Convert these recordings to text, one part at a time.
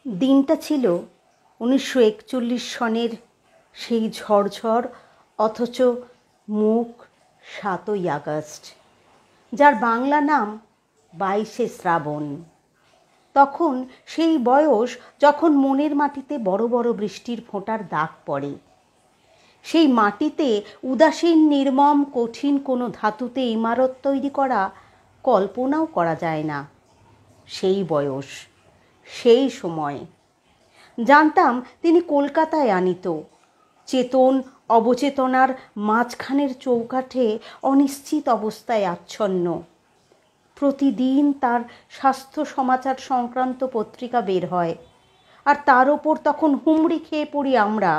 দিনটা ছিল 1941 সনের সেই ঝড়ঝড় অথচ মুখ 7ই আগস্ট, যার বাংলা নাম 22শে শ্রাবণ। তখন সেই বয়স যখন মনের মাটিতে বড় বড় বৃষ্টির ফোঁটার দাগ পড়ে। সেই মাটিতে উদাসীন নির্মম কঠিন কোনো ধাতুতে ইমারত তৈরি করা কল্পনাও করা যায় না। সেই বয়স, সেই সময় জানতাম তিনি কলকাতায় আনিত, চেতন অবচেতনার মাঝখানের চৌকাঠে অনিশ্চিত অবস্থায় আচ্ছন্ন। প্রতিদিন তার স্বাস্থ্য সমাচার সংক্রান্ত পত্রিকা বের হয়, আর তার ওপর তখন হুমড়ি খেয়ে পড়ি আমরা,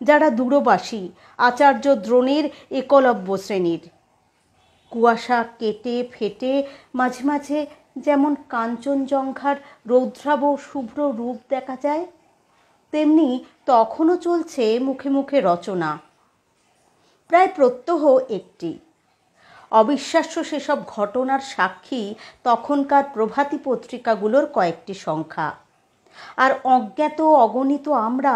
যারা দূরবাসী আচার্য দ্রোণের একলব্য শ্রেণীর। কুয়াশা কেটে ফেটে মাঝে মাঝে যেমন কাঞ্চনজঙ্ঘার রৌদ্রাভ শুভ্র রূপ দেখা যায়, তেমনি তখনও চলছে মুখে মুখে রচনা, প্রায় প্রত্যহ একটি। অবিশ্বাস্য সেসব ঘটনার সাক্ষী তখনকার প্রভাতী পত্রিকাগুলোর কয়েকটি সংখ্যা। আর অজ্ঞাত অগণিত আমরা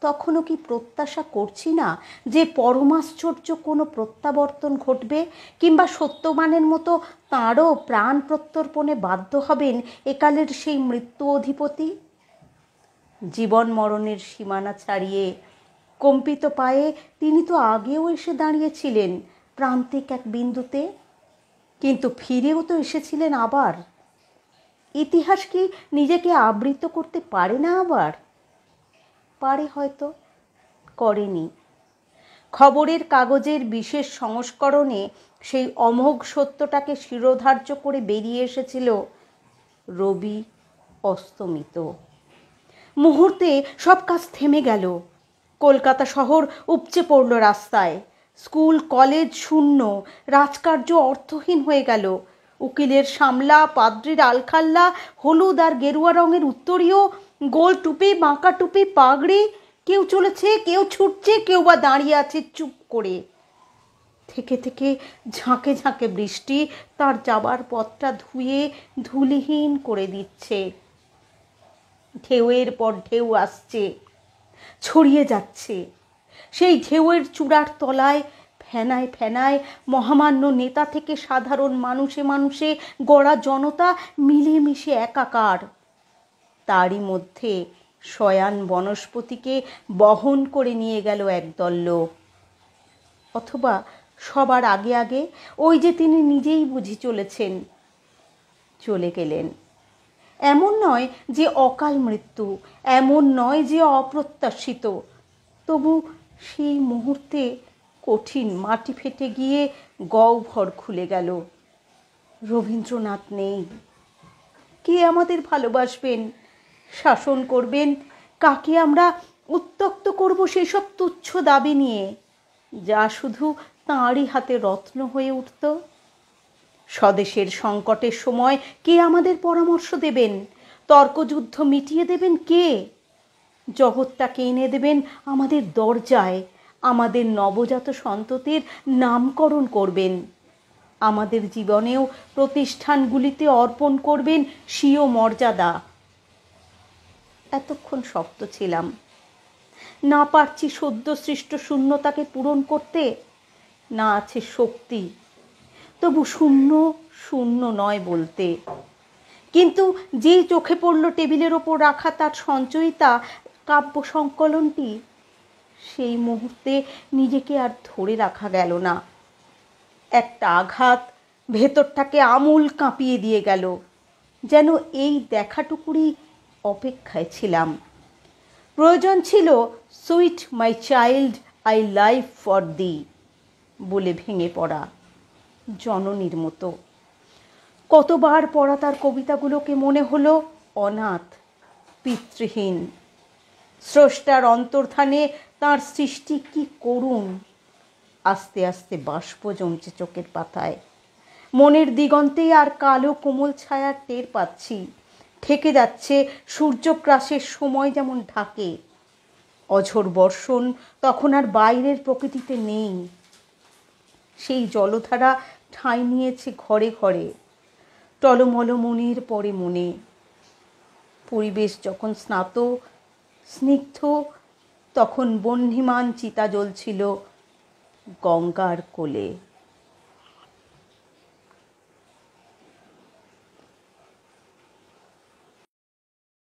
তখনও কি প্রত্যাশা করছি না যে পরমাশ্চর্য কোনো প্রত্যাবর্তন ঘটবে, কিংবা সত্যবানের মতো তাঁরও প্রাণ প্রত্যর্পণে বাধ্য হবেন একালের সেই মৃত্যু অধিপতি? জীবন মরণের সীমানা ছাড়িয়ে কম্পিত পায়ে তিনি তো আগেও এসে দাঁড়িয়েছিলেন প্রান্তিক এক বিন্দুতে, কিন্তু ফিরেও তো এসেছিলেন আবার। ইতিহাস কি নিজেকে আবৃত করতে পারে না আবার? পারে হয়তো, করেনি। খবরের কাগজের বিশেষ সংস্করণে সেই অমোঘ সত্যটাকে শিরোধার্য করে বেরিয়ে এসেছিল রবি অস্তমিত। মুহূর্তে সব কাজ থেমে গেল। কলকাতা শহর উপচে পড়ল রাস্তায়। স্কুল কলেজ শূন্য, রাজকার্য অর্থহীন হয়ে গেল। উকিলের সামলা, পাদ্রির আলখাল্লা, হলুদ আর গেরুয়া রঙের উত্তরীয়, গোল টুপি, বাঁকা টুপি, পাগড়ি, কেউ চলেছে, কেউ ছুটছে, কেউ বা দাঁড়িয়ে আছে চুপ করে। থেকে থেকে ঝাঁকে ঝাঁকে বৃষ্টি তার যাবার পথটা ধুয়ে ধুলিহীন করে দিচ্ছে। ঢেউয়ের পর ঢেউ আসছে, ছড়িয়ে যাচ্ছে। সেই ঢেউয়ের চূড়ার তলায় ফেনায় ফেনায় মহামান্য নেতা থেকে সাধারণ মানুষে মানুষে গড়া জনতা মিলেমিশে একাকার। তারই মধ্যে শয়ান বনস্পতিকে বহন করে নিয়ে গেল একদল লোক। অথবা সবার আগে আগে ওই যে তিনি নিজেই বুঝি চলেছেন, চলে গেলেন। এমন নয় যে অকাল মৃত্যু, এমন নয় যে অপ্রত্যাশিত, তবু সেই মুহূর্তে কঠিন মাটি ফেটে গিয়ে গহ্বর খুলে গেল। রবীন্দ্রনাথ নেই। কে আমাদের ভালোবাসবেন, শাসন করবেন? কাকে আমরা উত্ত্যক্ত করব সেসব তুচ্ছ দাবি নিয়ে, যা শুধু তাঁরই হাতে রত্ন হয়ে উঠত? স্বদেশের সংকটের সময় কে আমাদের পরামর্শ দেবেন? তর্কযুদ্ধ মিটিয়ে দেবেন কে? জগৎটাকে এনে দেবেন আমাদের দরজায়, আমাদের নবজাত সন্ততির নামকরণ করবেন, আমাদের জীবনেও প্রতিষ্ঠানগুলিতে অর্পণ করবেন স্বীয় মর্যাদা। এতক্ষণ শক্ত ছিলাম, না পারছি সদ্য সৃষ্ট শূন্যতাকে পূরণ করতে, না আছে শক্তি, তবু শূন্য শূন্য নয় বলতে। কিন্তু যেই চোখে পড়ল টেবিলের ওপর রাখা তার সঞ্চয়িতা কাব্য সংকলনটি, সেই মুহূর্তে নিজেকে আর ধরে রাখা গেল না। একটা আঘাত ভেতরটাকে আমূল কাঁপিয়ে দিয়ে গেল, যেন এই দেখাটুকুরই অপেক্ষায় ছিলাম। প্রয়োজন ছিল sweet my child, I live for the বলে ভেঙে পড়া, জননীর মতো। কতবার পড়া তার কবিতাগুলোকে মনে হলো অনাথ, পিতৃহীন। স্রষ্টার অন্তর্ধানে তাঁর সৃষ্টি কি করুণ। আস্তে আস্তে বাষ্প জমছে চোখের পাতায়। মনের দিগন্তে আর কালো কোমল ছায়ার টের পাচ্ছি। ঠেকে যাচ্ছে সূর্যগ্রাসের সময় যেমন ঢাকে। অঝোর বর্ষণ তখন আর বাইরের প্রকৃতিতে নেই। সেই জলধারা ঠাঁই নিয়েছে ঘরে ঘরে, টলমল মনের পরে মনে। পরিবেশ যখন স্নিগ্ধ, তখন বহ্নিমান চিতা জ্বলছিল গঙ্গার কোলে।